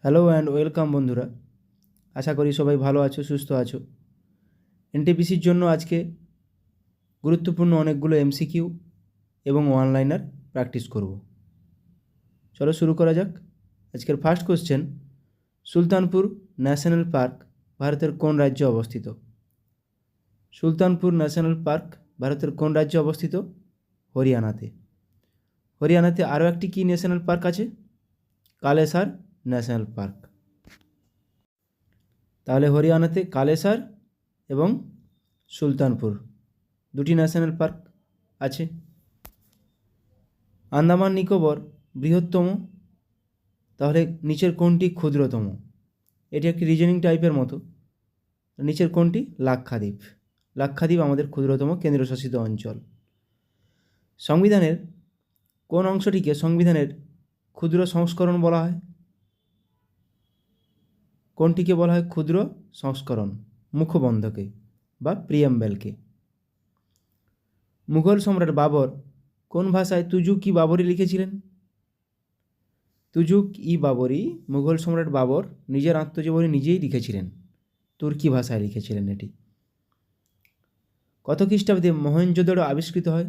Hello and welcome বন্ধুরা, আশা করি সবাই ভালো আছো, সুস্থ আছো। এনটিপিসির জন্য আজকে গুরুত্বপূর্ণ অনেকগুলো এমসিকিউ এবং ওয়ানলাইনার প্র্যাকটিস করব। চলো শুরু করা যাক। আজকের first question, Sultanpur national park ভারতের কোন রাজ্যে অবস্থিত? সুলতানপুর ন্যাশনাল পার্ক ভারতের কোন রাজ্যে অবস্থিত? হরিয়ানাতে। হরিয়ানাতে আরও একটি কি ন্যাশনাল পার্ক আছে? Kalesar national park. তাহলে হরিয়ানাতে কালেসার এবং সুলতানপুর দুটি ন্যাশনাল পার্ক আছে। আন্দামান নিকোবর বৃহত্তম, তাহলে নিচের কোনটি ক্ষুদ্রতম? এটি একটি রিজনিং টাইপের মতো। নিচের কোনটি? লাক্ষাদ্বীপ। লাক্ষাদ্বীপ আমাদের ক্ষুদ্রতম কেন্দ্রশাসিত অঞ্চল। সংবিধানের কোন অংশটিকে সংবিধানের ক্ষুদ্র সংস্করণ বলা হয়? কোনটিকে বলা হয় ক্ষুদ্র সংস্করণ? মুখবন্ধকে বা প্রিয়াম্বেলকে। মুঘল সম্রাট বাবর কোন ভাষায় তুজুক ই বাবরি লিখেছিলেন? তুজুক ই বাবরি মুঘল সম্রাট বাবর নিজের আত্মজীবনী নিজেই লিখেছিলেন, তুর্কি ভাষায় লিখেছিলেন এটি। কত খ্রিস্টাব্দে মহেঞ্জোদারো আবিষ্কৃত হয়?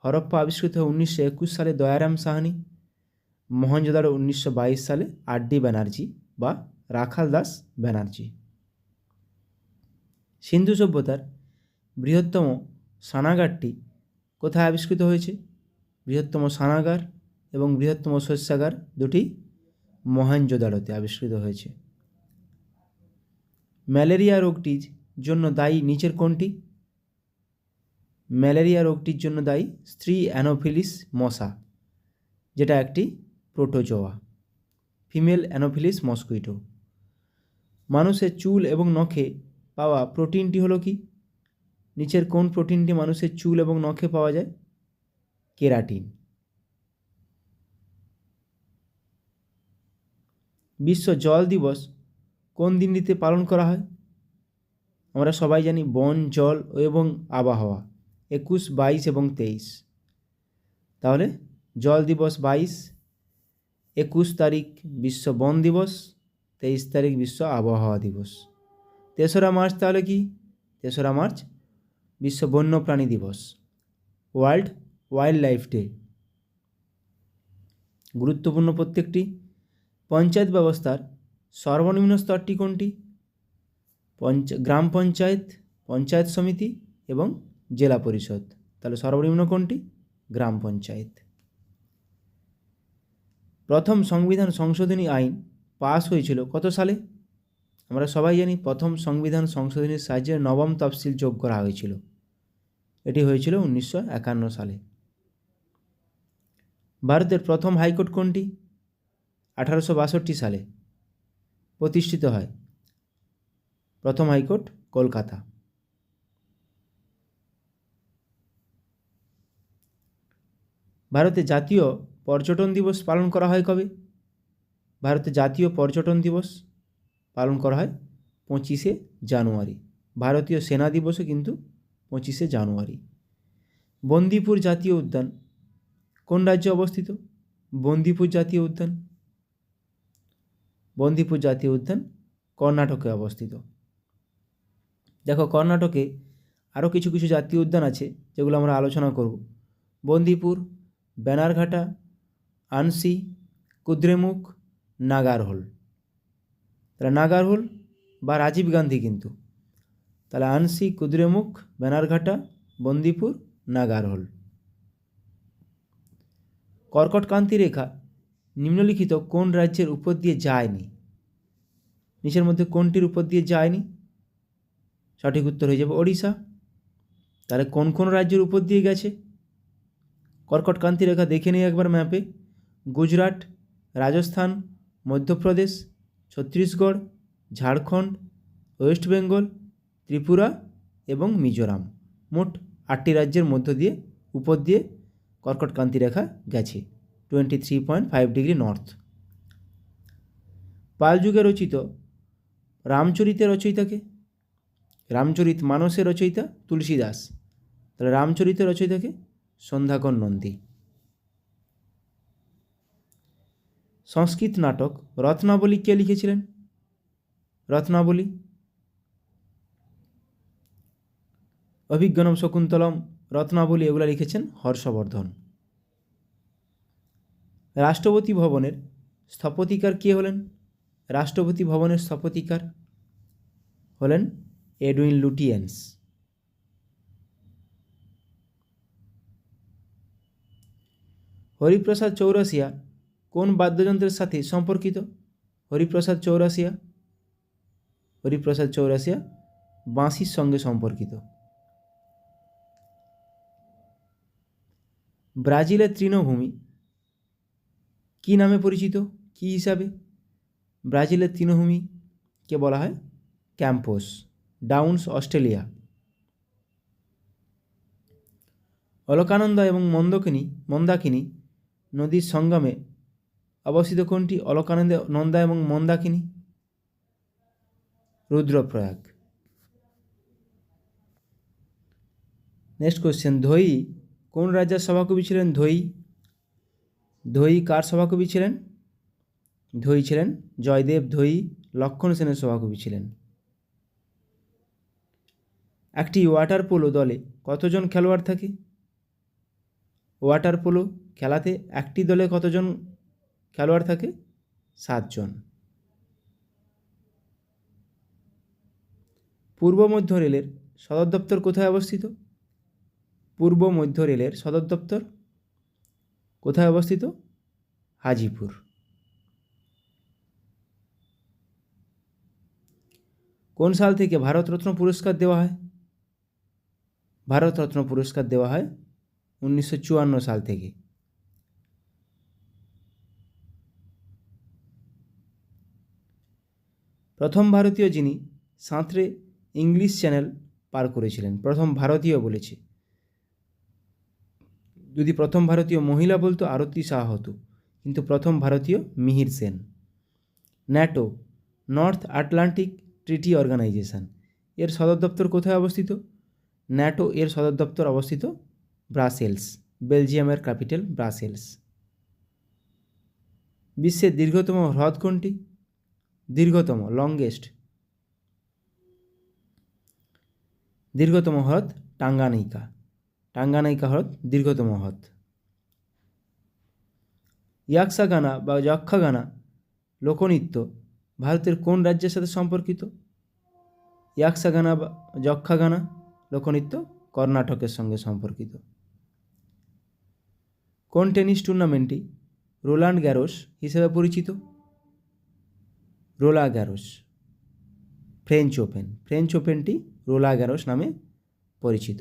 হরপ্পা আবিষ্কৃত হয় 1921 সালে দয়ারাম সাহানি। মহেঞ্জোদারো 1922 সালে আর.ডি. ব্যানার্জি বা রাখাল দাস ব্যানার্জি। সিন্ধু সভ্যতার বৃহত্তম স্নানাগারটি কোথায় আবিষ্কৃত হয়েছে? বৃহত্তম স্নানাগার এবং বৃহত্তম শস্যাগার দুটি মহেঞ্জোদারোতে আবিষ্কৃত হয়েছে। ম্যালেরিয়া রোগটির জন্য দায়ী নিচের কোনটি? ম্যালেরিয়া রোগটির জন্য দায়ী স্ত্রী অ্যানোফিলিস মশা, যেটা একটি প্রোটোজোয়া, ফিমেল অ্যানোফিলিস মসকুইটো। মানুষের চুল এবং নখে পাওয়া প্রোটিনটি হলো কি? নিচের কোন প্রোটিনটি মানুষের চুল এবং নখে পাওয়া যায়? কেরাটিন। বিশ্ব জল দিবস কোন দিনটিতে পালন করা হয়? আমরা সবাই জানি বন, জল এবং আবহাওয়া 21, 22 এবং 23। তাহলে জল দিবস 22, 21 তারিখ বিশ্ব বন দিবস, 23 তারিখ বিশ্ব আবহাওয়া দিবস। 3রা মার্চ তাহলে কি? 3রা মার্চ বিশ্ব বন্যপ্রাণী দিবস, ওয়ার্ল্ড ওয়াইল্ড লাইফ ডে। গুরুত্বপূর্ণ প্রত্যেকটি। পঞ্চায়েত ব্যবস্থার সর্বনিম্ন স্তরটি কোনটি? গ্রাম পঞ্চায়েত, পঞ্চায়েত সমিতি এবং জেলা পরিষদ। তাহলে সর্বনিম্ন কোনটি? গ্রাম পঞ্চায়েত। প্রথম সংবিধান সংশোধনী আইন পাস হয়েছিল কত সালে? আমরা সবাই জানি প্রথম সংবিধান সংশোধনীর সাহায্যে নবম তফসিল যোগ করা হয়েছিল। এটি হয়েছিল 1951 সালে। ভারতের প্রথম হাইকোর্ট কোনটি? 1862 সালে প্রতিষ্ঠিত হয়। প্রথম হাইকোর্ট কলকাতা। ভারতে জাতীয় পর্যটন দিবস পালন করা হয় কবে? ভারতে জাতীয় পর্যটন দিবস পালন করা হয় 25শে জানুয়ারি। ভারতীয় সেনা দিবসও কিন্তু 25শে জানুয়ারি। বন্দিপুর জাতীয় উদ্যান কোন রাজ্যে অবস্থিত? বন্দিপুর জাতীয় উদ্যান। বন্দিপুর জাতীয় উদ্যান কর্ণাটকে অবস্থিত। দেখো, কর্ণাটকে আরও কিছু কিছু জাতীয় উদ্যান আছে যেগুলো আমরা আলোচনা করব। বন্দিপুর, ব্যানারঘাটা, আনসি, কুদ্রেমুখ, নাগারহোল। তাহলে নাগারহোল বা রাজীব গান্ধী কিন্তু। তাহলে আনসি, কুদ্রেমুখ, ব্যানারঘাটা, বন্দিপুর, নাগারহোল। কর্কটক্রান্তি রেখা নিম্নলিখিত কোন রাজ্যের উপর দিয়ে যায়নি? নিচের মধ্যে কোনটির উপর দিয়ে যায়নি? সঠিক উত্তর হয়ে যাবে ওড়িশা। তাহলে কোন কোন রাজ্যের উপর দিয়ে গেছে কর্কটক্রান্তি রেখা? দেখে নিই একবার ম্যাপে। গুজরাট, রাজস্থান, মধ্যপ্রদেশ, ছত্তিশগড়, ঝাড়খণ্ড, ওয়েস্ট বেঙ্গল, ত্রিপুরা এবং মিজোরাম। মোট 8টি রাজ্যের মধ্য দিয়ে উপর দিয়ে কর্কটক্রান্তি রেখা গেছে 23.5 ডিগ্রি নর্থ। পাল যুগে রচিত রামচরিতের রচয়িতাকে? রামচরিত মানসের রচয়িতা তুলসী দাস। তাহলে রামচরিতের রচয়িতাকে? সন্ধ্যাকর নন্দী। সংস্কৃত নাটক রত্নাবলী কে লিখেছিলেন? রত্নাবলী। অভিজ্ঞানম শকুন্তলম, রত্নাবলী এগুলো লিখেছেন হর্ষবর্ধন। রাষ্ট্রপতি ভবনের স্থপতিকার কে হলেন? রাষ্ট্রপতি ভবনের স্থপতিকার হলেন এডুইন লুটিয়েন্স। হরিপ্রসাদ চৌরাসিয়া কোন বাদ্যযন্ত্রের সাথে সম্পর্কিত? হরিপ্রসাদ চৌরাসিয়া বাঁশির সঙ্গে সম্পর্কিত। ব্রাজিলের তৃণভূমি কি নামে পরিচিত? কি হিসাবে? ব্রাজিলের তৃণভূমিকে বলা হয় ক্যাম্পোস। Downs, Australia. অলকানন্দা এবং মন্দাকিনী নদীর সঙ্গমে অবস্থিত কোনটি? অলকানন্দা এবং মন্দাকিনী। রুদ্রপ্রয়াগ। নেক্সট কোশ্চেন, ধোয়ী কোন রাজার সভাকবি ছিলেন? ধোয়ী কার সভাকবি ছিলেন? ধোয়ী ছিলেন জয়দেব ধোয়ী, লক্ষণ সেনের সভাকবি ছিলেন। একটি ওয়াটার পোলো দলে কতজন খেলোয়াড় থাকে? ওয়াটার পোলো খেলাতে একটি দলে কতজন খেলোয়াড় থাকে? 7 জন। পূর্ব মধ্য রেলের সদর দপ্তর কোথায় অবস্থিত? পূর্ব মধ্য রেলের সদর দপ্তর কোথায় অবস্থিত? হাজিপুর। কোন সাল থেকে ভারতরত্ন পুরস্কার দেওয়া হয়? ভারতরত্ন পুরস্কার দেওয়া হয় 1954 সাল থেকে। প্রথম ভারতীয় যিনি সাঁতরে ইংলিশ চ্যানেল পার করেছিলেন? প্রথম ভারতীয় বলেছে, যদি প্রথম ভারতীয় মহিলা বলতো আরতি শাহ হতো, কিন্তু প্রথম ভারতীয় Mihir Sen. NATO, North Atlantic Treaty Organization, এর সদর দপ্তর কোথায় অবস্থিত? ন্যাটো এর সদর দপ্তর অবস্থিত ব্রাসেলস, বেলজিয়ামের ক্যাপিটাল ব্রাসেলস। বিশ্বের দীর্ঘতম হ্রদ কোনটি? দীর্ঘতম হ্রদ টাঙ্গানাইকা হ্রদ দীর্ঘতম হ্রদ। ইয়াক্সাগানা বা যক্ষগানা লোকনৃত্য ভারতের কোন রাজ্যের সাথে সম্পর্কিত? ইয়াক্সাগানা বা যক্ষগানা লোকনৃত্য কর্ণাটকের সঙ্গে সম্পর্কিত। কোন টেনিস টুর্নামেন্টটি রোলান্ড গ্যারোস হিসেবে পরিচিত? রোলা গ্যারোস। ফ্রেঞ্চ ওপেনটি রোলা গ্যারোস নামে পরিচিত।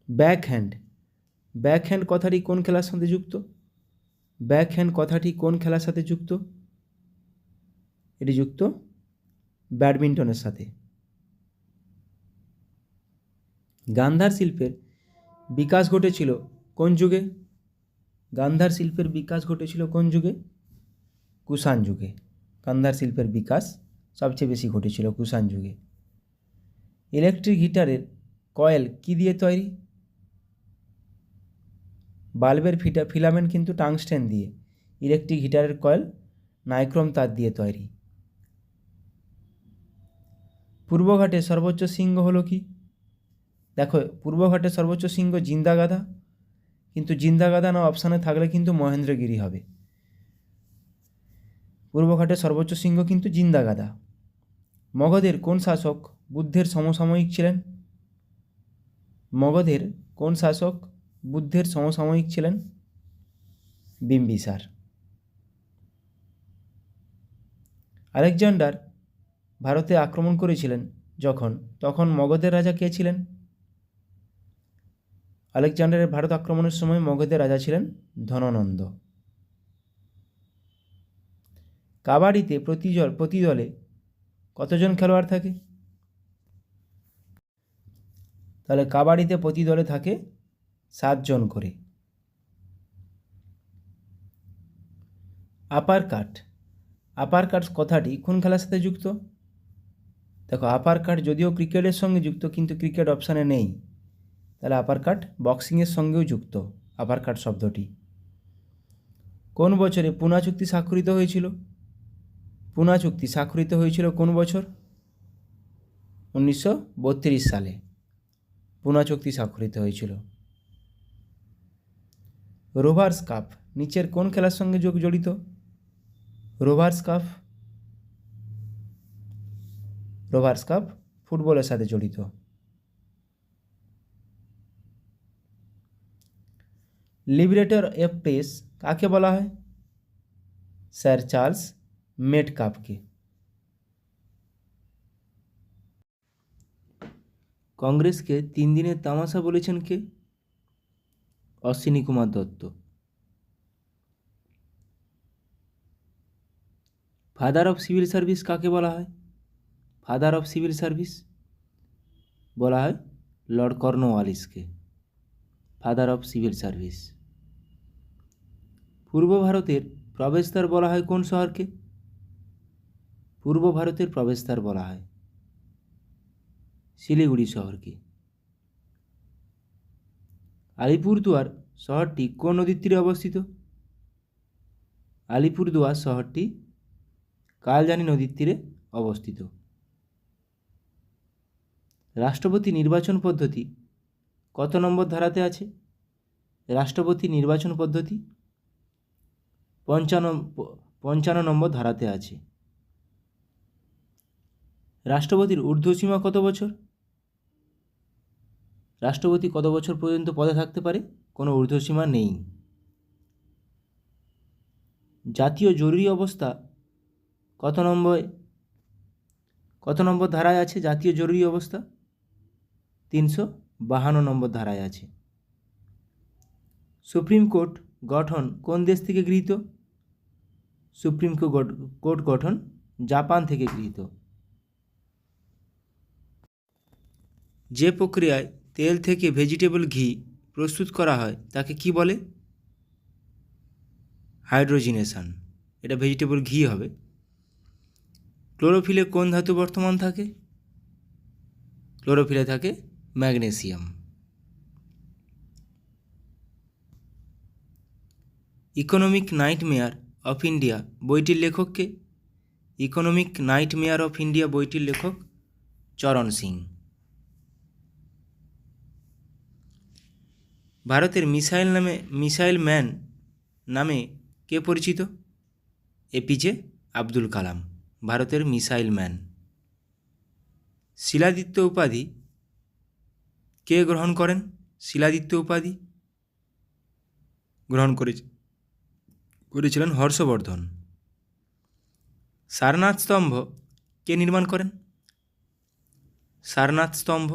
ব্যাকহ্যান্ড কথাটি কোন খেলার সাথে যুক্ত? এটি যুক্ত ব্যাডমিন্টনের সাথে। গান্ধার শিল্পের বিকাশ ঘটেছিল কোন যুগে? কুষাণ যুগে। গান্ধার শিল্পের বিকাশ সবচেয়ে বেশি ঘটেছিল কুষাণ যুগে। ইলেকট্রিক হিটারের কয়েল কি দিয়ে তৈরি? বাল্বের ফিলামেন্ট কিন্তু টাংস্টেন দিয়ে, ইলেকট্রিক হিটারের কয়েল নাইক্রোম তার দিয়ে তৈরি। পূর্বঘাটের সর্বোচ্চ শৃঙ্গ হলো কি? দেখো, পূর্বঘাটের সর্বোচ্চ শৃঙ্গ জিন্দাগাধা, কিন্তু জিন্দাগাধা না অপশানে থাকলে কিন্তু মহেন্দ্রগিরি হবে। পূর্বঘাটের সর্বোচ্চ শৃঙ্গ কিন্তু জিন্দাগাধা। মগধের কোন শাসক বুদ্ধের সমসাময়িক ছিলেন? বিম্বিসার। আলেকজান্ডার ভারতে আক্রমণ করেছিলেন তখন মগধের রাজা কে ছিলেন? আলেকজান্ডারের ভারত আক্রমণের সময় মগধের রাজা ছিলেন ধননন্দ। কাবাডিতে প্রতি দলে কতজন খেলোয়াড় থাকে? তাহলে কাবাডিতে প্রতি দলে থাকে 7 জন করে। আপার কাট কথাটি কোন খেলার সাথে যুক্ত? দেখো, আপার কাট যদিও ক্রিকেটের সঙ্গে যুক্ত, কিন্তু ক্রিকেট অপশানে নেই, তাহলে আপার কাট বক্সিংয়ের সঙ্গেও যুক্ত আপার কাট শব্দটি। কোন বছরে পুনা চুক্তি স্বাক্ষরিত হয়েছিল? পুনা চুক্তি স্বাক্ষরিত হয়েছিল কোন বছর? 1932 সালে পুনা চুক্তি স্বাক্ষরিত হয়েছিল। রোভার্স কাপ নিচের কোন খেলার সঙ্গে জড়িত? রোভার্স কাপ ফুটবলের সাথে জড়িত। লিবারেটর অফ প্রেস কাকে বলা হয়? স্যার চার্লস মেটকাফকে। কংগ্রেসকে 3 দিনের তামাশা বলেছেন কে? Ashwini Kumar Dutta. Father of civil service কাকে বলা হয়? ফাদার অফ সিভিল সার্ভিস বলা হয় লর্ড কর্নওয়ালিসকে। Father of civil service. পূর্ব ভারতের প্রবেশদ্বার বলা হয় কোন শহরকে? পূর্ব ভারতের প্রবেশদ্বার বলা হয় শিলিগুড়ি শহরকে। আলিপুরদুয়ার শহরটি কোন নদীর তীরে অবস্থিত? আলিপুরদুয়ার শহরটি কালজানি নদীর তীরে অবস্থিত। রাষ্ট্রপতি নির্বাচন পদ্ধতি কত নম্বর ধারাতে আছে? রাষ্ট্রপতি নির্বাচন পদ্ধতি 55 নম্বর ধারাতে আছে। রাষ্ট্রপতির ঊর্ধ্বসীমা কত বছর? রাষ্ট্রপতি কত বছর পর্যন্ত পদে থাকতে পারে? কোনো ঊর্ধ্বসীমা নেই। জাতীয় জরুরি অবস্থা কত নম্বর ধারায় আছে? জাতীয় জরুরি অবস্থা 352 নম্বর ধারায় আছে। সুপ্রিম কোর্ট গঠন কোন দেশ থেকে গৃহীত? সুপ্রিম কোর্ট গঠন জাপান থেকে গৃহীত। যে প্রক্রিয়ায় তেল থেকে ভেজিটেবল ঘি প্রস্তুত করা হয় তাকে কি বলে? হাইড্রোজিনেশন। এটা ভেজিটেবল ঘি হবে। ক্লোরোফিলে কোন ধাতু বর্তমান থাকে? ক্লোরোফিলে থাকে magnesium. Economic nightmare of India বইটির লেখক কে? ইকোনমিক নাইটমেয়ার অফ ইন্ডিয়া বইটির লেখক চরণ সিং। ভারতের মিসাইল ম্যান নামে কে পরিচিত? এপিজে আব্দুল কালাম ভারতের মিসাইল ম্যান। শিলাদিত্য উপাধি কে গ্রহণ করেন? শিলাদিত্য উপাধি গ্রহণ করেছিলেন হর্ষবর্ধন। সারনাথ স্তম্ভ কে নির্মাণ করেন? সারনাথ স্তম্ভ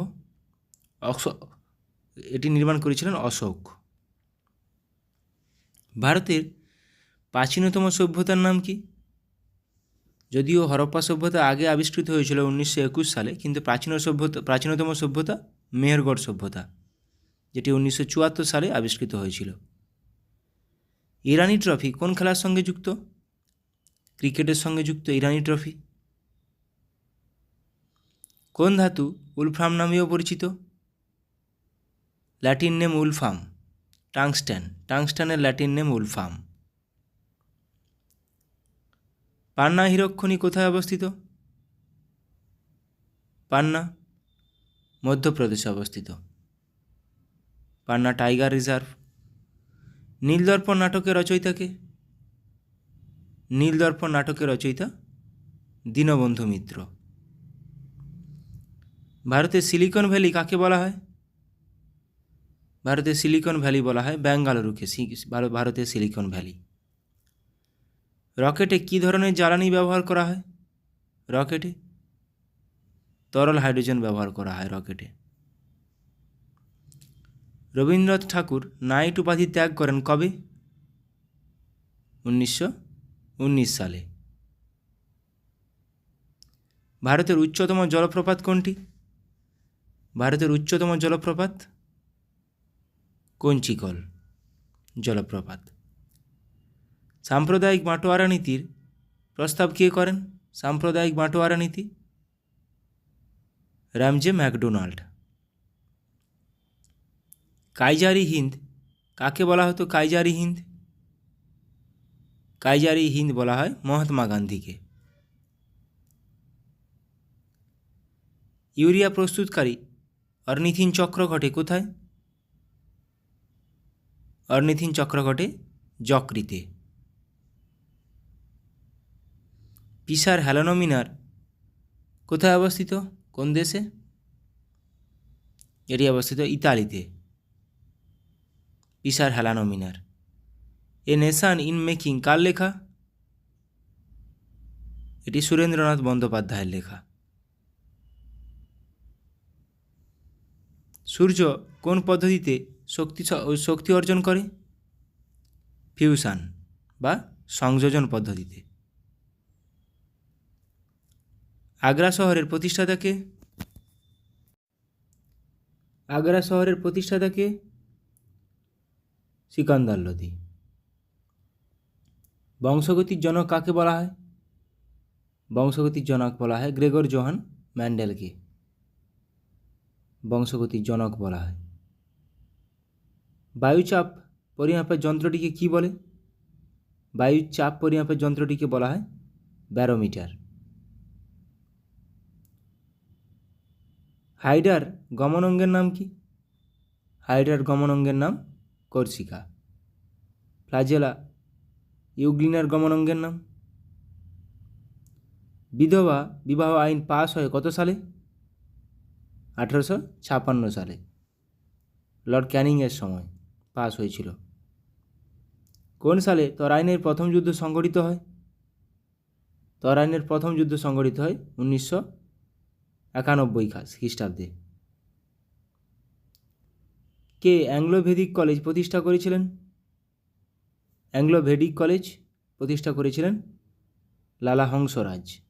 এটি নির্মাণ করেছিলেন অশোক। ভারতের প্রাচীনতম সভ্যতার নাম কি? যদিও হরপ্পা সভ্যতা আগে আবিষ্কৃত হয়েছিল 1921 সালে, কিন্তু প্রাচীনতম সভ্যতা মেহেরগড় সভ্যতা, যেটি 1974 সালে আবিষ্কৃত হয়েছিল। ইরানি ট্রফি কোন খেলার সঙ্গে যুক্ত? ক্রিকেটের সঙ্গে যুক্ত ইরানি ট্রফি। কোন ধাতু উলফ্রাম নামেও পরিচিত? Latin name wolfram. টাংস্টানের ল্যাটিন নেম উলফাম। পান্না হীরক খনি কোথায় অবস্থিত? পান্না মধ্যপ্রদেশে অবস্থিত। পান্না টাইগার রিজার্ভ। নীলদর্পণ নাটকের রচয়িতা কে? নীলদর্পণ নাটকের রচয়িতা দীনবন্ধু মিত্র। ভারতের সিলিকন ভ্যালি কাকে বলা হয়? ভারতের সিলিকন ভ্যালি বলা হয় বেঙ্গালুরুকে ভারতের সিলিকন ভ্যালি। রকেটে কী ধরনের জ্বালানি ব্যবহার করা হয়? রকেটে তরল হাইড্রোজেন ব্যবহার করা হয় রকেটে। রবীন্দ্রনাথ ঠাকুর নাইট উপাধি ত্যাগ করেন কবে? 1919 সালে। ভারতের উচ্চতম জলপ্রপাত কোনটি? ভারতের উচ্চতম জলপ্রপাত কঞ্চিকল জলপ্রপাত। সাম্প্রদায়িক বাঁটোয়ারা নীতির প্রস্তাব কে করেন? সাম্প্রদায়িক বাঁটোয়ারা নীতি রামজে ম্যাকডোনাল্ড। কাইজারি হিন্দ কাকে বলা হতো? কাইজারি হিন্দ কাইজার ই হিন্দ বলা হয় মহাত্মা গান্ধীকে। ইউরিয়া প্রস্তুতকারী অর্নিথিন চক্র ঘটে কোথায়? অর্নিথিন চক্র ঘটে যকৃতে। পিসার হ্যালোনোমিনার কোথায় অবস্থিত, কোন দেশে? এটি অবস্থিত ইতালিতে। পিসার হ্যালোনোমিনার। এ নেশান ইন মেকিং কার লেখা? এটি সুরেন্দ্রনাথ বন্দ্যোপাধ্যায়ের লেখা। সূর্য কোন পদ্ধতিতে শক্তি অর্জন করে? ফিউশন বা সংযোজন পদ্ধতিতে। আগ্রা শহরের প্রতিষ্ঠাতা কে? আগ্রা শহরের প্রতিষ্ঠাতা কে? সিকান্দার লোদি। বংশগতির জনক কাকে বলা হয়? বংশগতির জনক বলা হয় গ্রেগর জোহান ম্যান্ডেলকে। বংশগতির জনক বলা হয়। বায়ুচাপ পরিমাপের যন্ত্রটিকে কি বলে? বায়ুচাপ পরিমাপের যন্ত্রটিকে বলা হয় ব্যারোমিটার। হাইডার গমন অঙ্গের নাম কি? হাইডার গমন অঙ্গের নাম কর্সিকা। ফ্লাজেলা ইউগ্লিনার গমন অঙ্গের নাম? বিধবা বিবাহ আইন পাস হয় কত সালে? 1856 সালে লর্ড ক্যানিংয়ের সময় পাস হয়েছিল। কোন সালে তরাইনের প্রথম যুদ্ধ সংঘটিত হয়? তরাইনের প্রথম যুদ্ধ সংঘটিত হয় 1991 খ্রিস্টাব্দে। কে অ্যাংলো ভেদিক কলেজ প্রতিষ্ঠা করেছিলেন? অ্যাংলো ভেদিক কলেজ প্রতিষ্ঠা করেছিলেন লালা হংসরাজ।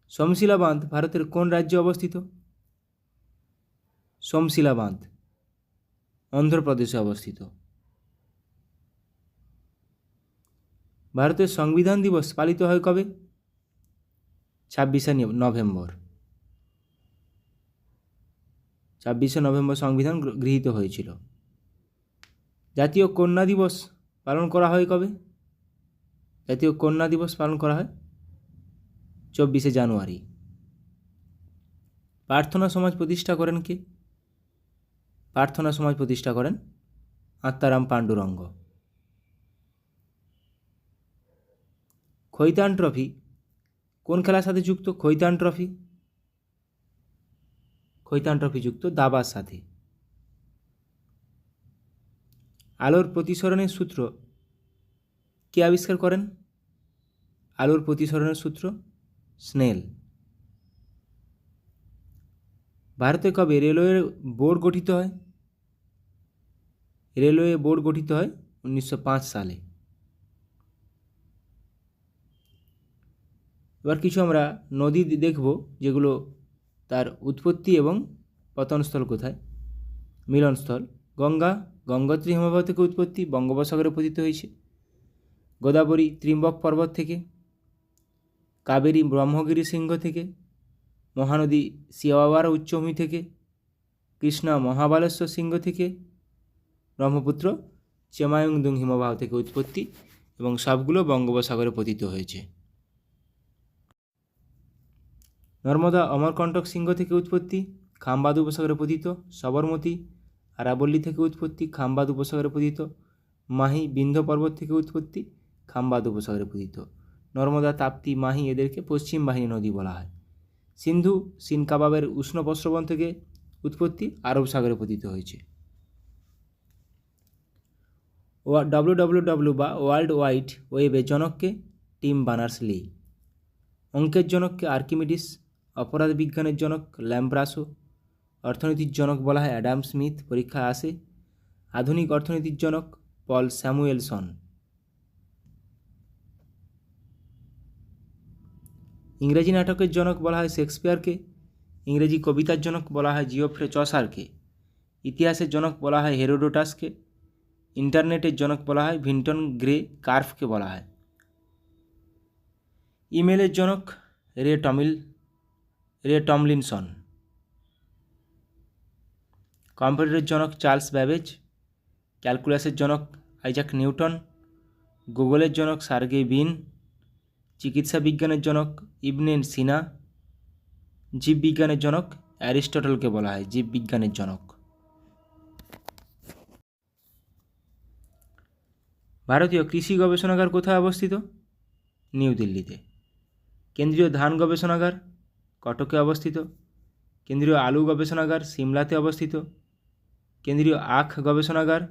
সোমশিলা বাঁধ ভারতের কোন রাজ্যে অবস্থিত? সোমশিলা বাঁধ অন্ধ্রপ্রদেশে অবস্থিত। ভারতের সংবিধান দিবস পালিত হয় কবে? 26শে নভেম্বর। 26শে নভেম্বর সংবিধান গৃহীত হয়েছিল। জাতীয় কন্যা দিবস পালন করা হয় কবে? জাতীয় কন্যা দিবস পালন করা হয় 24শে জানুয়ারি। প্রার্থনা সমাজ প্রতিষ্ঠা করেন কে? প্রার্থনা সমাজ প্রতিষ্ঠা করেন আত্মারাম পাণ্ডুরঙ্গ। খৈতান ট্রফি কোন খেলার সাথে যুক্ত? খৈতান ট্রফি। খৈতান ট্রফি যুক্ত দাবার সাথে। আলোর প্রতিসরণের সূত্র কে আবিষ্কার করেন? আলোর প্রতিসরণের সূত্র স্নেল। ভারতে কবে রেলওয়ে বোর্ড গঠিত হয়? রেলওয়ে বোর্ড গঠিত হয় 1905 সালে। এবার কিছু আমরা নদী দেখব যেগুলো তার উৎপত্তি এবং পতনস্থল কোথায়, মিলনস্থল। গঙ্গা গঙ্গোত্রী হিমবাহ থেকে উৎপত্তি, বঙ্গোপসাগরে পতিত হয়েছে। গোদাবরী ত্রিম্বক পর্বত থেকে। কাবেরী ব্রহ্মগিরি শৃঙ্গ থেকে। মহানদী শিয়াওয়ারা উচ্চভূমি থেকে। কৃষ্ণা মহাবালেশ্বর শৃঙ্গ থেকে। ব্রহ্মপুত্র চেমায়ুংদুং হিমবাহ থেকে উৎপত্তি এবং সবগুলো বঙ্গোপসাগরে পতিত হয়েছে। নর্মদা অমরকণ্টক শৃঙ্গ থেকে উৎপত্তি, খামবাদ উপসাগরে পতিত। সবরমতী আরাবল্লী থেকে উৎপত্তি, খামবাদ উপসাগরে পতিত। মাহি বিন্ধ্য পর্বত থেকে উৎপত্তি, খামবাদ উপসাগরে পতিত। নর্মদা তাপ্তি মাহি এদেরকে পশ্চিম বাহিনী নদী বলা হয়। সিন্ধু সিন কাবাবের উষ্ণ প্রস্রবণ থেকে উৎপত্তি, আরব সাগরে পতিত হয়েছে। WWW বা ওয়ার্ল্ড ওয়াইড ওয়েবের জনককে? Tim Berners-Lee. অঙ্কের জনককে? আর্কিমিডিস। অপরাধ বিজ্ঞানের জনক? ল্যাম্ব্রাসো। অর্থনীতির জনক বলা হয় অ্যাডাম স্মিথ, পরীক্ষায় আসে। আধুনিক অর্থনীতির জনক? পল স্যামুয়েলসন। ইংরেজি নাটকের জনক বলা হয় শেক্সপিয়ারকে। ইংরেজি কবিতার জনক বলা হয় জিওফ্রে চসারকে। ইতিহাসের জনক বলা হয় হেরোডোটাসকে। ইন্টারনেটের জনক বলা হয় ভিন্টন গ্রে কার্ফকে বলা হয়। ইমেলের জনক? Ray Tomlinson. কম্পিউটারের জনক? Charles Babbage. ক্যালকুলাসের জনক? আইজাক নিউটন, গুগলের জনক সার্গে বিন, চিকিৎসা বিজ্ঞানের জনক ইবনে সিনা, জীববিজ্ঞানের জনক অ্যারিস্টটলকে বলা হয় জীববিজ্ঞানের জনক। ভারতীয় কৃষি গবেষণাগার কোথায় অবস্থিত? নিউ দিল্লিতে। কেন্দ্রীয় ধান গবেষণাগার কটকে অবস্থিত। কেন্দ্রীয় আলু গবেষণাগার সিমলাতে অবস্থিত। কেন্দ্রীয় আখ গবেষণাগার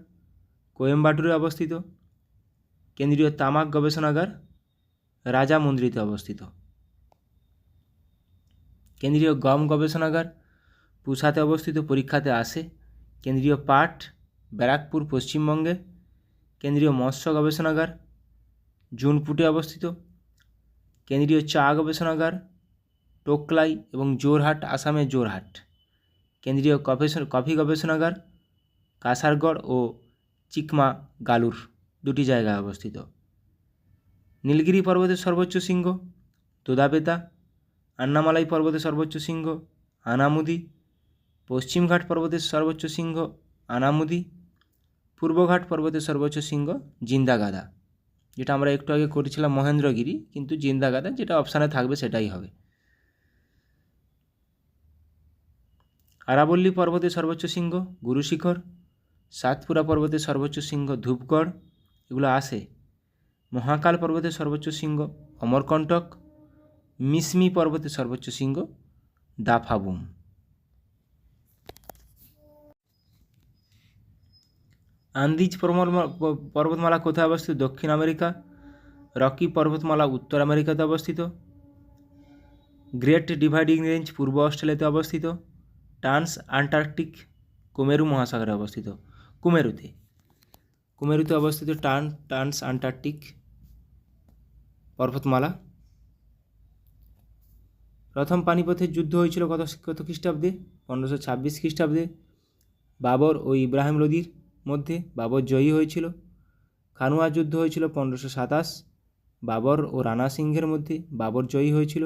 কোয়েম্বাটুরে অবস্থিত। কেন্দ্রীয় তামাক গবেষণাগার রাজামন্দ্রিতে অবস্থিত। কেন্দ্রীয় গম গবেষণাগার পুসাতে অবস্থিত, পরীক্ষাতে আসে। কেন্দ্রীয় পাট ব্যারাকপুর পশ্চিমবঙ্গে। কেন্দ্রীয় মৎস্য গবেষণাগার জুনপুটে অবস্থিত। কেন্দ্রীয় চা গবেষণাগার টোকলাই এবং জোরহাট, আসামের জোরহাট। কেন্দ্রীয় কফি গবেষণাগার কাসারগড় ও চিকমাগালুর দুটি জায়গায় অবস্থিত। নীলগিরি পর্বতের সর্বোচ্চ শৃঙ্গ দোদাবেতা। আন্নামালাই পর্বতের সর্বোচ্চ শৃঙ্গ আনামুদি। পশ্চিমঘাট পর্বতের সর্বোচ্চ শৃঙ্গ আনামুদি। পূর্বঘাট পর্বতের সর্বোচ্চ শৃঙ্গ জিন্দাগাদা, যেটা আমরা একটু আগে করেছিলাম মহেন্দ্রগিরি, কিন্তু জিন্দাগাদা যেটা অপশানে থাকবে সেটাই হবে। আরাবল্লী পর্বতের সর্বোচ্চ শৃঙ্গ গুরুশিখর। সাতপুরা পর্বতের সর্বোচ্চ শৃঙ্গ ধূপগড়, এগুলো আসে। মহাকাল পর্বতের সর্বোচ্চ শৃঙ্গ অমরকণ্টক। মিসমি পর্বতের সর্বোচ্চ শৃঙ্গ দাফাবুম। আন্দিজ পর্বতমালা কোথায় অবস্থিত? দক্ষিণ আমেরিকা। রকি পর্বতমালা উত্তর আমেরিকাতে অবস্থিত। গ্রেট ডিভাইডিং রেঞ্জ পূর্ব অস্ট্রেলিয়াতে অবস্থিত। ট্রান্স আন্টার্কটিক কুমেরু মহাসাগরে অবস্থিত। কুমেরুতে অবস্থিত ট্রান্স আন্টার্কটিক পর্বতমালা। প্রথম পানিপথের যুদ্ধ হয়েছিল কত খ্রিস্টাব্দে? 1526 খ্রিস্টাব্দে। বাবর ও ইব্রাহিম লোদির মধ্যে বাবর জয়ী হয়েছিল। খানুয়া যুদ্ধ হয়েছিল 1527। বাবর ও রানা সিংহের মধ্যে বাবর জয়ী হয়েছিল।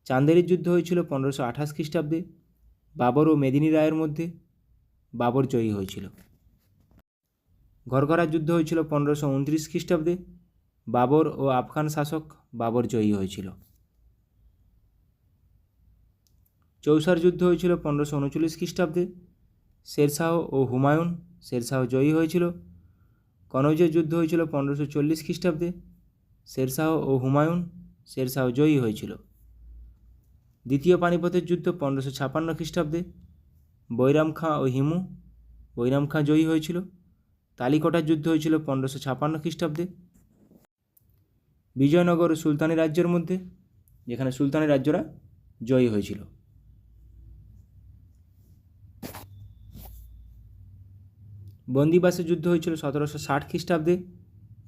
চান্দেরির যুদ্ধ হয়েছিল 1528 খ্রিস্টাব্দে। বাবর ও মেদিনী রায়ের মধ্যে বাবর জয়ী হয়েছিল। ঘরঘরার যুদ্ধ হয়েছিল 1529 খ্রিস্টাব্দে। বাবর ও আফগান শাসক বাবর জয়ী হয়েছিল। চৌসার যুদ্ধ হয়েছিল 1539 খ্রিস্টাব্দে। শেরশাহ ও হুমায়ুন, শেরশাহ জয়ী হয়েছিল। কনৌজের যুদ্ধ হয়েছিল 1540 খ্রিস্টাব্দে। শেরশাহ ও হুমায়ুন, শেরশাহ জয়ী হয়েছিল। দ্বিতীয় পানিপথের যুদ্ধ 1556 খ্রিস্টাব্দে। বৈরাম খাঁ ও হিমু, বৈরাম খাঁ জয়ী হয়েছিল। তালিকোটার যুদ্ধ হয়েছিল 1556 খ্রিস্টাব্দে। বিজয়নগর ও সুলতানি রাজ্যের মধ্যে, যেখানে সুলতানি রাজ্যরা জয়ী হয়েছিল। বন্দিবাসের যুদ্ধ হয়েছিল 1760 খ্রিস্টাব্দে।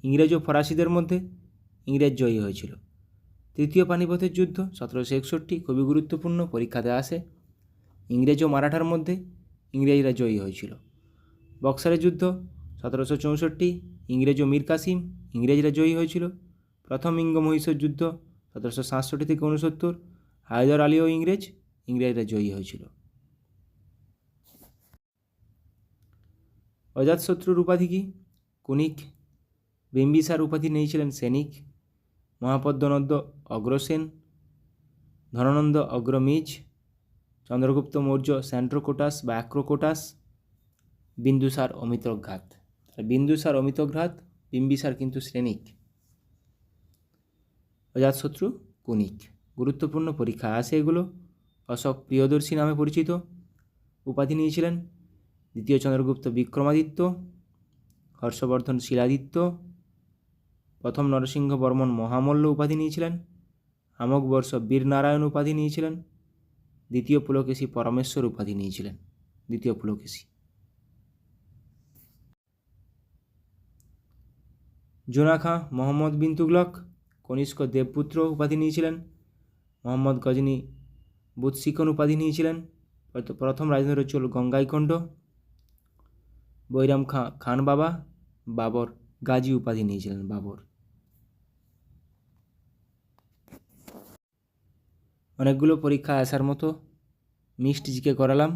ইংরেজ ও ফরাসিদের মধ্যে ইংরেজ জয়ী হয়েছিল। তৃতীয় পানিপথের যুদ্ধ 1761, খুবই গুরুত্বপূর্ণ, পরীক্ষাতে আসে। ইংরেজ ও মারাঠার মধ্যে ইংরেজরা জয়ী হয়েছিল। বক্সারের যুদ্ধ 1764, ইংরেজ ও মীর কাসিম, ইংরেজরা জয়ী হয়েছিল। প্রথম ইঙ্গ মহীশূর যুদ্ধ 1767 থেকে 69, হায়দর আলী ও ইংরেজরা জয়ী হয়েছিল। অজাতশত্রুর উপাধি কি? কুনিক। বিম্বিসার উপাধি নিয়েছিলেন সেনিক। মহাপদ্মনন্দ অগ্রসেন, ধনানন্দ অগ্রমিজ, চন্দ্রগুপ্ত মৌর্য স্যান্ট্রোকোটাস বা অ্যাক্রোকোটাস, বিন্দুসার অমিত্রঘাত। বিন্দুসার অমিত্রঘাত, বিম্বিসার কিন্তু শ্রেণিক। অজাতশত্রু কুনিক। গুরুত্বপূর্ণ, পরীক্ষায় আসে এগুলো। অশোক প্রিয়দর্শী নামে পরিচিত। উপাধি নিয়েছিলেন দ্বিতীয় চন্দ্রগুপ্ত বিক্রমাদিত্য, হর্ষবর্ধন শিলাদিত্য, প্রথম নরসিংহ বর্মন মহামল্ল উপাধি নিয়েছিলেন, আমোঘবর্ষ বীরনারায়ণ উপাধি নিয়েছিলেন, দ্বিতীয় পুলকেশী পরমেশ্বর উপাধি নিয়েছিলেন। দ্বিতীয় পুলকেশী। জোনা খাঁ মোহাম্মদ বিন তুগলক, কনিষ্ক দেবপুত্র উপাধি নিয়েছিলেন। মোহাম্মদ গজনী বুৎসিকন উপাধি নিয়েছিলেন। প্রথম রাজেন্দ্র চোল গঙ্গাইকণ্ড। বৈরাম খাঁ খান বাবা, বাবর গাজী উপাধি নিয়েছিলেন। বাবর। অনেকগুলো পরীক্ষা আসার মতো মিক্সড জিকে করালাম।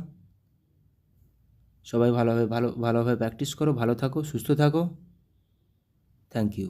সবাই ভালোভাবে প্র্যাকটিস করো, ভালো থাকো, সুস্থ থাকো। Thank you.